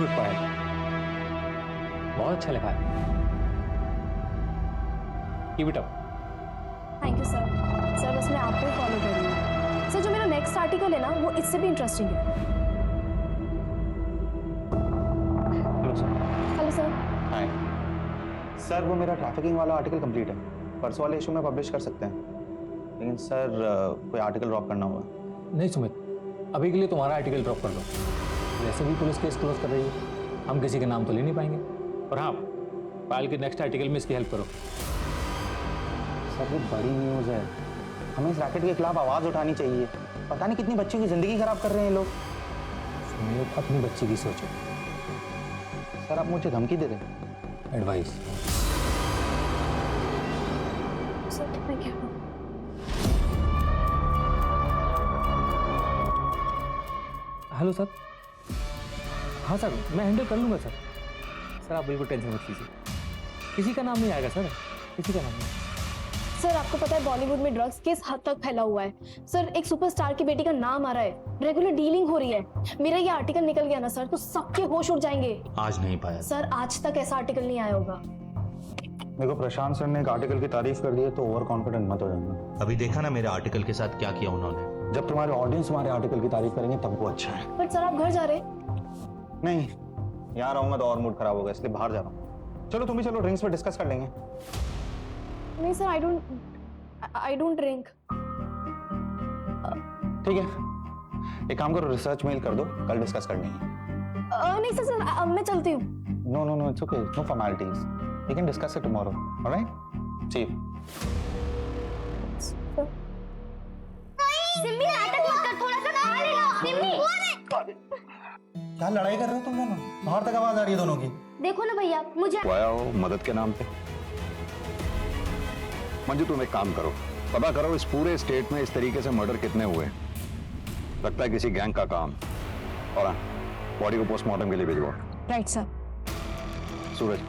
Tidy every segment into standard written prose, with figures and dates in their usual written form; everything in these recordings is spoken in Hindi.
गुड पायल, बहुत अच्छा लिखा है। Keep it up. Thank you sir. Sir बस मैं आपको ही फॉलो कर रही हूँ। सर जो मेरा नेक्स्ट आर्टिकल है ना वो इससे भी इंटरेस्टिंग है। Hello sir. Hello sir. Hi sir, वो मेरा ट्रैफिकिंग वाला आर्टिकल कंप्लीट है, परसों वाले इशू में पब्लिश कर सकते हैं, लेकिन सर कोई आर्टिकल ड्रॉप करना होगा। नहीं सुमित, अभी के लिए तुम्हारा आर्टिकल ड्रॉप कर दो। वैसे भी पुलिस केस क्लोज कर रही है, हम किसी के नाम तो ले नहीं पाएंगे। और हाँ, पायल के नेक्स्ट आर्टिकल में इसकी हेल्प करो। सर ये बड़ी न्यूज़ है, हमें इस रैकेट के खिलाफ आवाज़ उठानी चाहिए। पता नहीं कितनी बच्चों की ज़िंदगी खराब कर रहे हैं ये लोग। सुमित, अपनी बच्ची की सोचो। सर आप मुझे धमकी दे रहे हैं। Advice. Sir thank you. Hello sir. हाँ सर, मैं हैंडल कर लूँगा सर। सर आप बिल्कुल टेंशन मत लीजिए, किसी का नाम नहीं आएगा सर, किसी का नाम नहीं। सर आपको पता है बॉलीवुड में ड्रग्स किस हद तक फैला हुआ है। सर एक सुपरस्टार की बेटी का नाम आ रहा है, रेगुलर डीलिंग हो रही है। मेरा ये आर्टिकल निकल गया ना सर तो सबके होश उड़ जाएंगे। आज नहीं पाया सर आज तक ऐसा आर्टिकल नहीं आया होगा। मेरे को प्रशांत सर ने एक आर्टिकल की तारीफ कर दी है तो ओवर कॉन्फिडेंट मत हो जाना। अभी देखा ना मेरे आर्टिकल के साथ क्या किया उन्होंने। जब तुम्हारे ऑडियंस तुम्हारे आर्टिकल की तारीफ करेंगे तब वो अच्छा है। बट सर आप घर जा रहे? नहीं, यहाँ रहूंगा तो और मूड खराब होगा, इसलिए बाहर जा रहा हूँ। चलो तुम भी चलो, ड्रिंक्स पे डिस्कस कर लेंगे। नहीं सर आई डोंट ड्रिंक। ठीक है, एक काम करो, रिसर्च मेल कर दो, कल डिस्कस कर लेंगे। नहीं सर अब मैं चलती हूँ। No no no, it's okay, no formalities, we can discuss it tomorrow, alright? See you. Simmi नाटक मत कर, थोड़ा सा खा ले लो। सिम्मी क्या लड़ाई कर रहे हो तुम दोनों? बाहर तक आवाज आ रही है दोनों की। देखो ना भैया, मुझे आया हो मदद के नाम पे। मंजू तुम एक काम करो, पता करो इस पूरे स्टेट में इस तरीके से मर्डर कितने हुए। लगता है किसी गैंग का काम। और हाँ, बॉडी को पोस्टमार्टम के लिए भिजवाओ। Right sir. सूरज,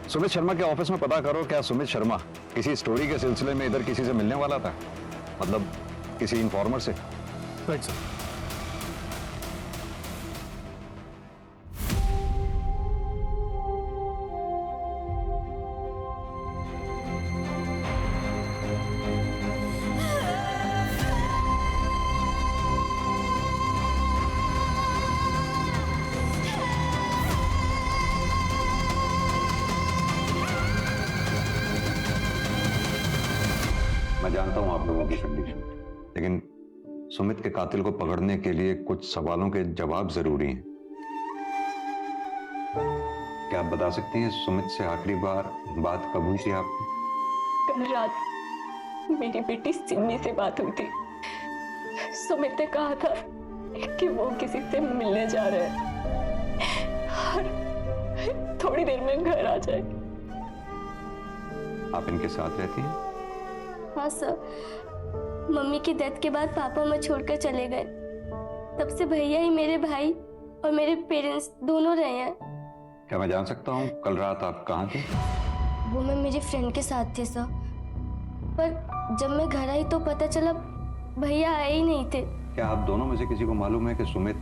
सुमित शर्मा के ऑफिस में पता करो, क्या सुमित शर्मा किसी स्टोरी के सिलसिले में इधर किसी से मिलने वाला था, मतलब किसी इन्फॉर्मर से? Right sir. मैं जानता हूं आप लोगों की कंडीशन, लेकिन सुमित के कातिल को पकड़ने के लिए कुछ सवालों के जवाब जरूरी हैं। क्या आप बता सकती हैं सुमित से आखिरी बार बात कब हुई थी आपकी? कल रात मेरी बेटी सिम्मी से बात हुई थी। सुमित ने कहा था कि वो किसी से मिलने जा रहे हैं और थोड़ी देर में घर आ जाए। आप इनके साथ रहती हैं? हाँ सर, मम्मी की डेथ के बाद पापा मुझे छोड़कर चले गए। तब से भैया ही मेरे भाई और मेरे पेरेंट्स दोनों रहे हैं। क्या मैं जान सकता हूं कल रात आप कहाँ थे? वो मैं मेरी फ्रेंड के साथ थी सर, पर जब मैं घर आई तो पता चला भैया आए ही नहीं थे। क्या आप दोनों में से किसी को मालूम है कि सुमित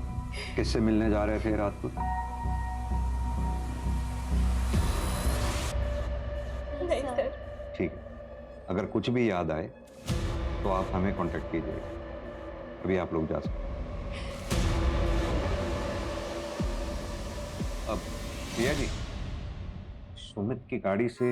किससे मिलने जा रहे थे रात को? नहीं सर। ठीक, अगर कुछ भी याद आए तो आप हमें कांटेक्ट कीजिएगा। अभी आप लोग जा सकते हैं। अब भैया जी, सुमित की गाड़ी से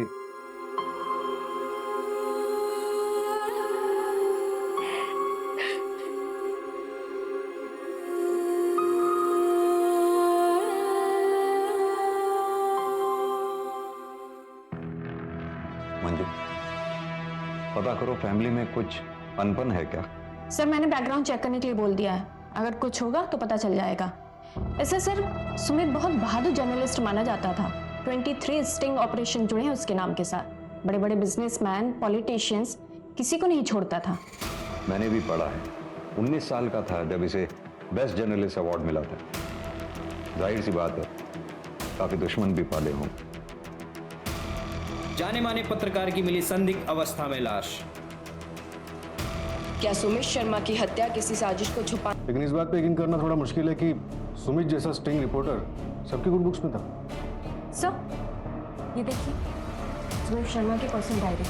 मंजू, पता करो फैमिली में कुछ अनबन है क्या? सर मैंने बैकग्राउंड चेक करने के लिए बोल दिया है, अगर कुछ होगा तो पता चल जाएगा। ऐसे सर सुमित बहुत बहादुर जर्नलिस्ट माना जाता था। 23 स्टिंग ऑपरेशन जुड़े हैं उसके नाम के साथ। बड़े बड़े बिजनेसमैन, पॉलिटिशियंस, किसी को नहीं छोड़ता था। मैंने भी पढ़ा है, 19 साल का था जब इसे बेस्ट जर्नलिस्ट अवार्ड मिला था। जाहिर सी बात है काफी दुश्मन भी पाले हों। जाने माने पत्रकार की मिली संदिग्ध अवस्था में लाश। क्या सुमित शर्मा की हत्या किसी साजिश को छुपा लेकिन इस बात पे यकीन करना थोड़ा मुश्किल है कि सुमित जैसा स्टिंग रिपोर्टर सबकी गुड बुक्स में था। सर ये देखिए सुमित शर्मा की पर्सनल डायरी।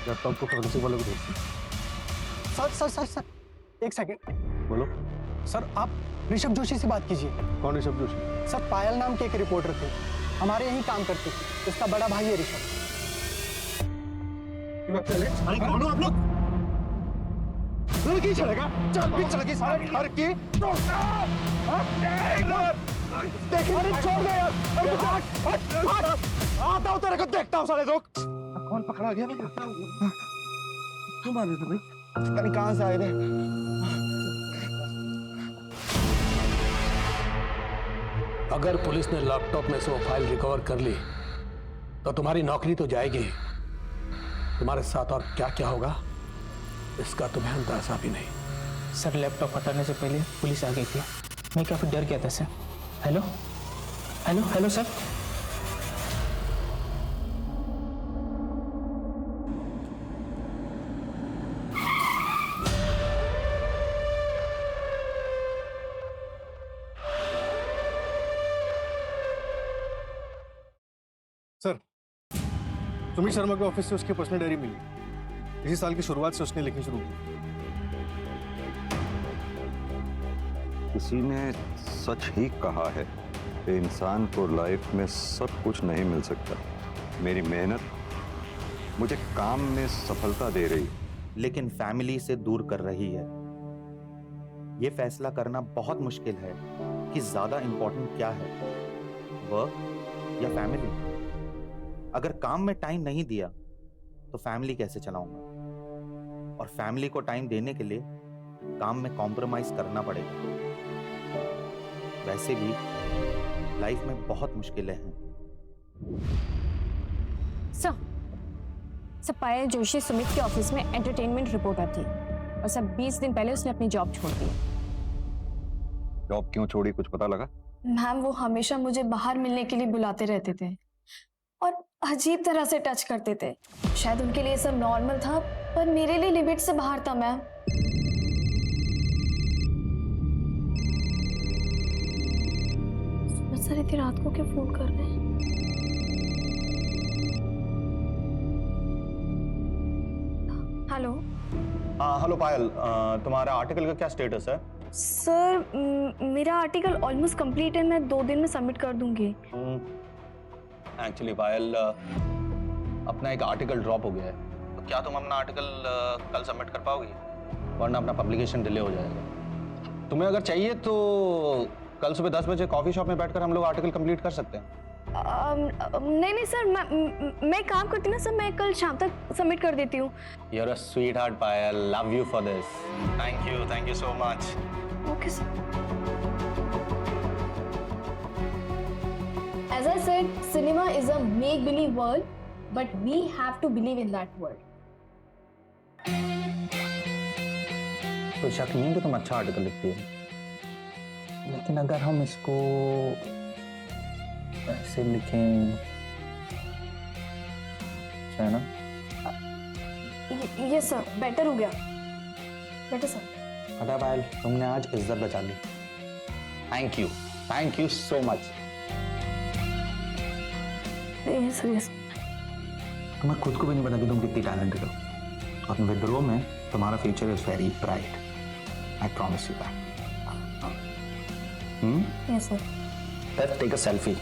लैपटॉप को फोरेंसिक वाले को भेजते। सर एक सेकंड। बोलो। सर आप ऋषभ जोशी से बात कीजिए। कौन ऋषभ जोशी? सर पायल नाम के एक रिपोर्टर थे, हमारे यहीं काम करते थे। इसका बड़ा भाई है ऋषभ। अरे कौन हो आप लोग? लड़की चलेगा? चल भी चलेगी सारी लड़की। देखिए अरे छोड़ दे यार। आता हूँ तेरे को देखता हूँ साले लोग। कौन पकड़ा गया? तुम आ रहे थे भाई? पता नहीं कहाँ से आए थे। अगर पुलिस ने लैपटॉप में से वो फाइल रिकवर कर ली तो तुम्हारी नौकरी तो जाएगी, तुम्हारे साथ और क्या क्या होगा इसका तुम्हें अंदाजा भी नहीं। सर लैपटॉप हटाने से पहले पुलिस आ गई थी, मैं काफ़ी डर गया था sir. Hello hello hello sir. Sir Sumit Sharma के ऑफिस से उसकी पर्सनल डायरी मिली। इसी साल की शुरुआत से उसने लिखनी शुरू की। किसी ने सच ही कहा है कि इंसान को लाइफ में सब कुछ नहीं मिल सकता। मेरी मेहनत मुझे काम में सफलता दे रही, लेकिन फैमिली से दूर कर रही है। ये फैसला करना बहुत मुश्किल है कि ज्यादा इंपॉर्टेंट क्या है, वर्क या फैमिली। अगर काम में टाइम नहीं दिया तो फैमिली कैसे चलाऊंगा, और फैमिली को टाइम देने के लिए काम में कॉम्प्रोमाइज करना पड़ेगा। वैसे भी लाइफ में बहुत मुश्किलें हैं। सर पायल जोशी सुमित के ऑफिस में एंटरटेनमेंट रिपोर्टर थी और सब 20 दिन पहले उसने अपनी जॉब छोड़ दी। जॉब क्यों छोड़ी, कुछ पता लगा? मैम वो हमेशा मुझे बाहर मिलने के लिए बुलाते रहते थे और अजीब तरह से टच करते थे। शायद उनके लिए सब नॉर्मल था, पर मेरे लिए लिमिट से बाहर था मैम। सर इतनी रात को क्यों फोन कर रहे हैं? हेलो। हेलो पायल, तुम्हारा आर्टिकल का क्या स्टेटस है? सर मेरा आर्टिकल ऑलमोस्ट कंप्लीट है, मैं 2 दिन में सबमिट कर दूंगी। एक्चुअली पायल, अपना एक आर्टिकल ड्रॉप हो गया है, तो क्या तुम अपना आर्टिकल कल सबमिट कर पाओगी? वरना अपना पब्लिकेशन डिले हो जाएगा। तुम्हें अगर चाहिए तो कल सुबह 10 बजे कॉफी शॉप में बैठकर हम लोग आर्टिकल कंप्लीट कर सकते हैं। नहीं सर, मैं काम करती ना सर, मैं कल शाम तक सबमिट कर देती हूँ। You're a sweetheart, Payal. Love you for this. Thank you so much. Okay sir. As I said, cinema is a make-believe world, but we have to believe in that world. कोई शक नहीं कि तुम अच्छा आर्टिकल लिखती हो, लेकिन अगर हम इसको ऐसे लिखें, है ना? ये सर बेटर हो गया। Better sir. पता है पायल, तुमने आज इज्जत बचा ली। Thank you so much. Yes yes. तुम्हें खुद को भी नहीं पता कि तुम कितनी टैलेंटेड हो, और विद्रोह में तुम्हारा future is very bright. I promise you that. Yes sir. Let's take a selfie.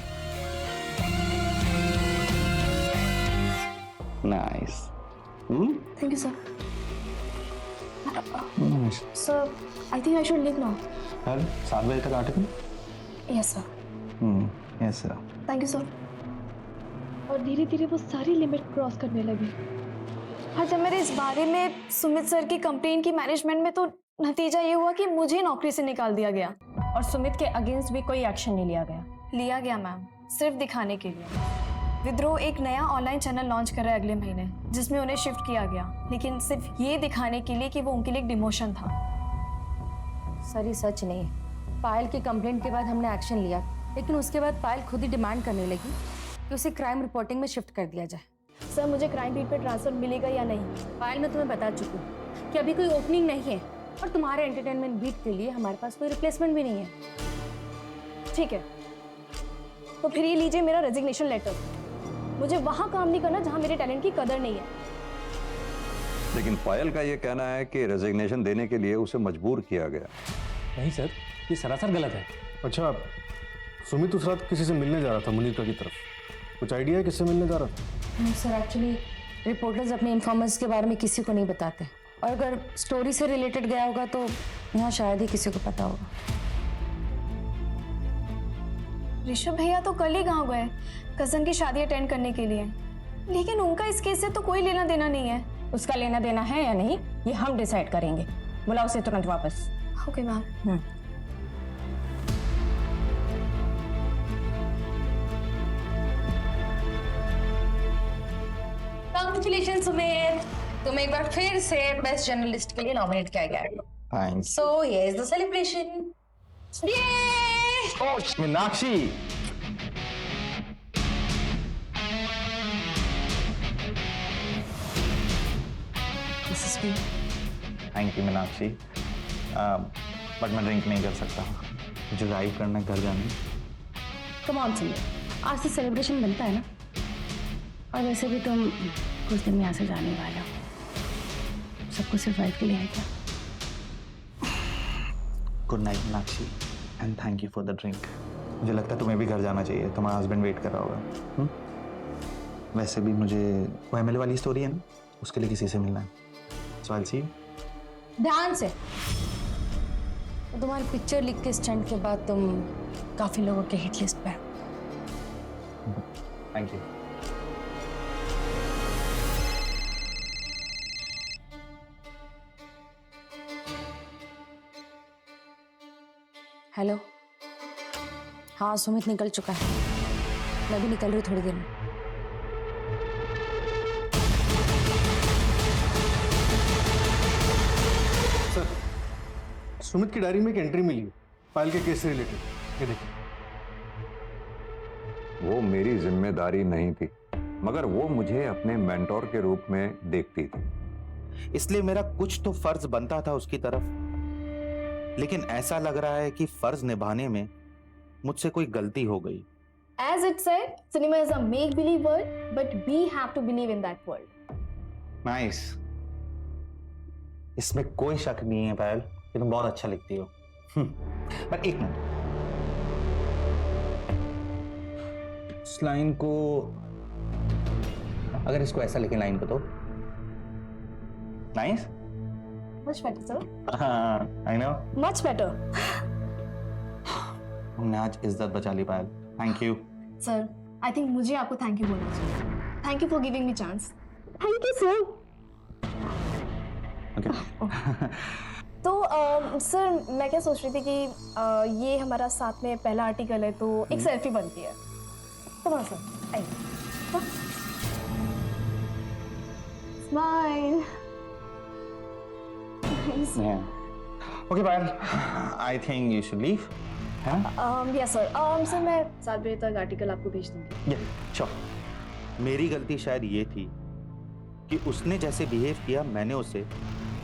Nice. Thank you sir. Nice. Sir, I think I should leave now. कल 7 बजे तक article? Yes sir. Yes sir. Thank you sir. और धीरे धीरे वो सारी लिमिट क्रॉस करने लगी। और जब मेरे इस बारे में सुमित सर की कंप्लेन की मैनेजमेंट में, तो नतीजा ये हुआ कि मुझे नौकरी से निकाल दिया गया। और सुमित के अगेंस्ट भी कोई एक्शन नहीं लिया गया। लिया गया मैम, सिर्फ दिखाने के लिए। विद्रोह एक नया ऑनलाइन चैनल लॉन्च कर रहा है अगले महीने, जिसमें उन्हें शिफ्ट किया गया, लेकिन सिर्फ ये दिखाने के लिए कि वो उनके लिए एक डिमोशन था। सर ये सच नहीं है। पायल की कंप्लेंट के बाद हमने एक्शन लिया, लेकिन उसके बाद पायल खुद ही डिमांड करने लगी कि उसे क्राइम रिपोर्टिंग में शिफ्ट कर दिया जाए। सर मुझे क्राइम बीट पे ट्रांसफर मिलेगा या नहीं? पायल मैं तुम्हें बता चुकी हूँ कि अभी कोई ओपनिंग नहीं है और तुम्हारे एंटरटेनमेंट बीट के लिए हमारे पास कोई रिप्लेसमेंट भी नहीं है। ठीक है, तो फिर ये लीजिए मेरा रेजिग्नेशन लेटर। मुझे वहाँ काम नहीं करना जहाँ मेरे टैलेंट की कदर नहीं है। लेकिन पायल का ये कहना है कि रेजिग्नेशन देने के लिए उसे मजबूर किया गया। नहीं सर, ये सरासर गलत है। अच्छा, सुमित उस रात किसी से मिलने जा रहा था मुनीता की तरफ, कुछ आइडिया है किससे मिलने जा रहा था? सर एक्चुअली रिपोर्टर्स अपने इन्फॉर्मर्स के बारे में किसी को नहीं बताते, और अगर स्टोरी से रिलेटेड गया होगा तो यहाँ शायद ही किसी को पता होगा। ऋषभ भैया तो कल ही गाँव गए कजन की शादी अटेंड करने के लिए, लेकिन उनका इस केस से तो कोई लेना देना नहीं है। उसका लेना देना है या नहीं ये हम डिसाइड करेंगे। बुलाओ उसे तुरंत वापस। Okay ma'am. कांग्रेचुलेशन सुमित, तुम एक बार फिर से बेस्ट जर्नलिस्ट के लिए नॉमिनेट किया गया है। Thanks. So here is the celebration. Meenakshi, thank you Meenakshi, but मैं ड्रिंक नहीं कर सकता, मुझे ड्राइव करना है घर जाने। कम ऑन सुमित, आज से सेलिब्रेशन बनता है ना, और वैसे भी तुम कुछ दिन में यहाँ से जाने वाले हो, सबको सिर्फ वाइफ के लिए है क्या? Good night Meenakshi, and thank you for the drink. मुझे लगता है तुम्हें भी घर जाना चाहिए, तुम्हारा हस्बैंड वेट कर रहा होगा। वैसे भी मुझे वो एमएलए वाली स्टोरी है ना, उसके लिए किसी से मिलना है। सो आई विल सी यू। ध्यान से, तो तुम्हारी पिक्चर लीक के स्टंट के बाद तुम काफी लोगों के हिट लिस्ट पे हो। Thank you. हेलो, हाँ सुमित निकल चुका है, मैं भी निकल रही हूँ थोड़ी देर में। सर, सुमित की डायरी में एक एंट्री मिली है पायल के केस से रिलेटेड, ये देखिए। वो मेरी जिम्मेदारी नहीं थी, मगर वो मुझे अपने मेंटोर के रूप में देखती थी, इसलिए मेरा कुछ तो फर्ज बनता था उसकी तरफ, लेकिन ऐसा लग रहा है कि फर्ज निभाने में मुझसे कोई गलती हो गई। As it said, cinema is a make-believe world, but we have to believe in that world. Nice, इसमें कोई शक नहीं है पायल कि तुम बहुत अच्छा लिखती हो। पर एक मिनट, इस लाइन को, अगर इसको ऐसा लिखे लाइन को तो nice. Much better, sir. I know. Much better. हमने आज इज्जत बचा ली Payal, thank you. Sir, I think मुझे आपको थैंक यू बोलना चाहिए। Thank you for giving me chance. Thank you, sir. Okay. तो सर मैं क्या सोच रही थी कि ये हमारा साथ में पहला आर्टिकल है, तो एक सेल्फी बनती है। तो सर आइए। Smile. Okay Payal, I think you should leave. Yes sir. Sir मैं 7 बजे तक आर्टिकल आपको भेज दूंगी। श्योर। मेरी गलती शायद ये थी कि उसने जैसे बिहेव किया, मैंने उसे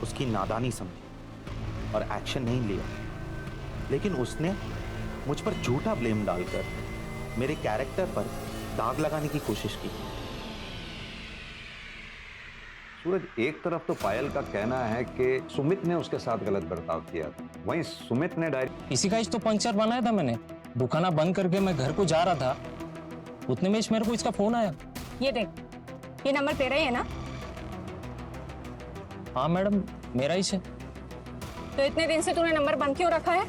उसकी नादानी समझी और एक्शन नहीं लिया, लेकिन उसने मुझ पर झूठा ब्लेम डालकर मेरे कैरेक्टर पर दाग लगाने की कोशिश की। सूरज, एक तरफ तो पायल का कहना है कि सुमित ने उसके साथ गलत बर्ताव किया था, वहीं सुमित ने डायरेक्ट इसी का ही तो पंक्चर बनाया था मैंने। दुकाना बंद करके मैं घर को जा रहा था, उतने में मेरे को इसका फोन आया। ये देख, ये नंबर तेरा ही है ना? हाँ मैडम, मेरा ही है। तो इतने दिन से तूने नंबर बंद क्यों रखा है?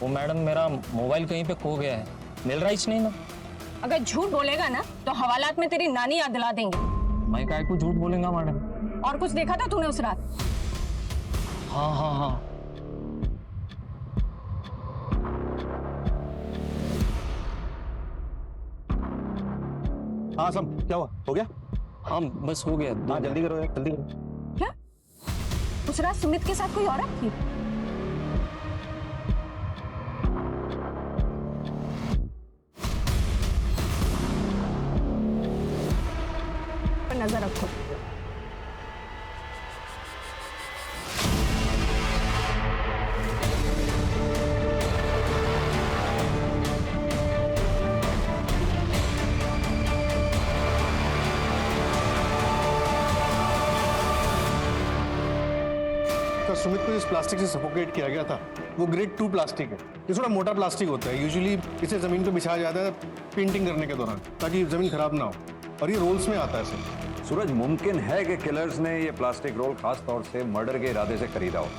वो मैडम मेरा मोबाइल कहीं पे खो गया है, मिल रहा ही नहीं ना। अगर झूठ बोलेगा ना तो हवालात में तेरी नानी याद दिला देंगे। मैं काय को झूठ बोलेगा मैडम? और कुछ देखा था तूने उस रात? हाँ हाँ हाँ। हाँ सम, क्या हुआ? हो गया? हाँ बस हो गया। हाँ जल्दी करो यार, जल्दी करो। क्या उस रात सुमित के साथ कोई औरत थी? नजर रखो। सर सुमित को जिस प्लास्टिक से सफोकेट किया गया था वो ग्रेड 2 प्लास्टिक है। ये थोड़ा मोटा प्लास्टिक होता है। यूजुअली इसे जमीन पे बिछाया जाता है पेंटिंग करने के दौरान, ताकि जमीन खराब ना हो, और ये रोल्स में आता है सर। सूरज, मुमकिन है कि किलर्स ने ये प्लास्टिक रोल खास तौर से मर्डर के इरादे से खरीदा हो,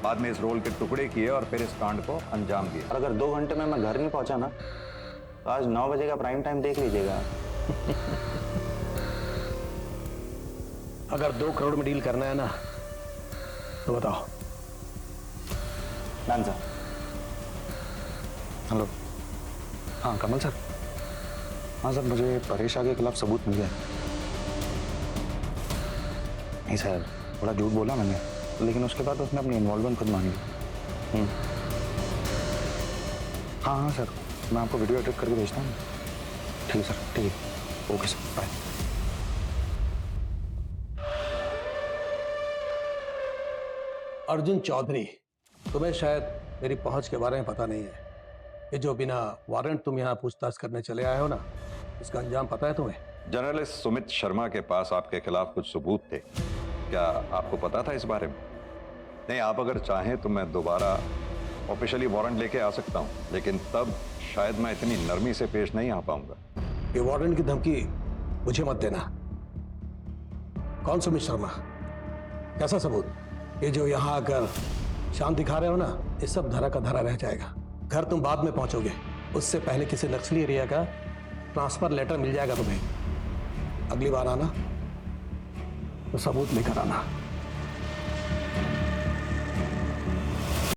बाद में इस रोल के टुकड़े किए और फिर इस कांड को अंजाम दिया। और अगर 2 घंटे में मैं घर नहीं पहुंचा ना, तो आज 9 बजे का प्राइम टाइम देख लीजिएगा। अगर 2 करोड़ में डील करना है ना तो बताओ। Done sir. हेलो, हाँ कमल सर। हाँ सर, मुझे परेश आगे के खिलाफ सबूत मिल गया। नहीं सर, थोड़ा झूठ बोला मैंने, लेकिन उसके बाद उसने अपनी इन्वॉल्वमेंट खुद मानी। हाँ हाँ सर, मैं आपको वीडियो एडिट करके भेजता हूँ। ठीक है सर, ठीक है, okay sir, bye. Arjun Chaudhary, तुम्हें शायद मेरी पहुंच के बारे में पता नहीं है। ये जो बिना वारंट तुम यहाँ पूछताछ करने चले आए हो ना, इसका अंजाम पता है तुम्हें? जर्नलिस्ट सुमित शर्मा के पास आपके खिलाफ कुछ सबूत थे, क्या आपको पता था इस बारे में? नहीं, आप अगर चाहें तो मैं दोबारा ऑफिशियली वारंट लेके आ सकता हूँ, लेकिन तब शायद मैं इतनी नरमी से पेश नहीं आ पाऊंगा। ये वारंट की धमकी मुझे मत देना। कौन सुमित शर्मा? कैसा सबूत? ये जो यहाँ आकर शांत दिखा रहे हो ना, ये सब धरा का धरा रह जाएगा। घर तुम बाद में पहुंचोगे, उससे पहले किसी नक्सली एरिया का ट्रांसफर लेटर मिल जाएगा तुम्हें। अगली बार आना तो सबूत लेकर आना।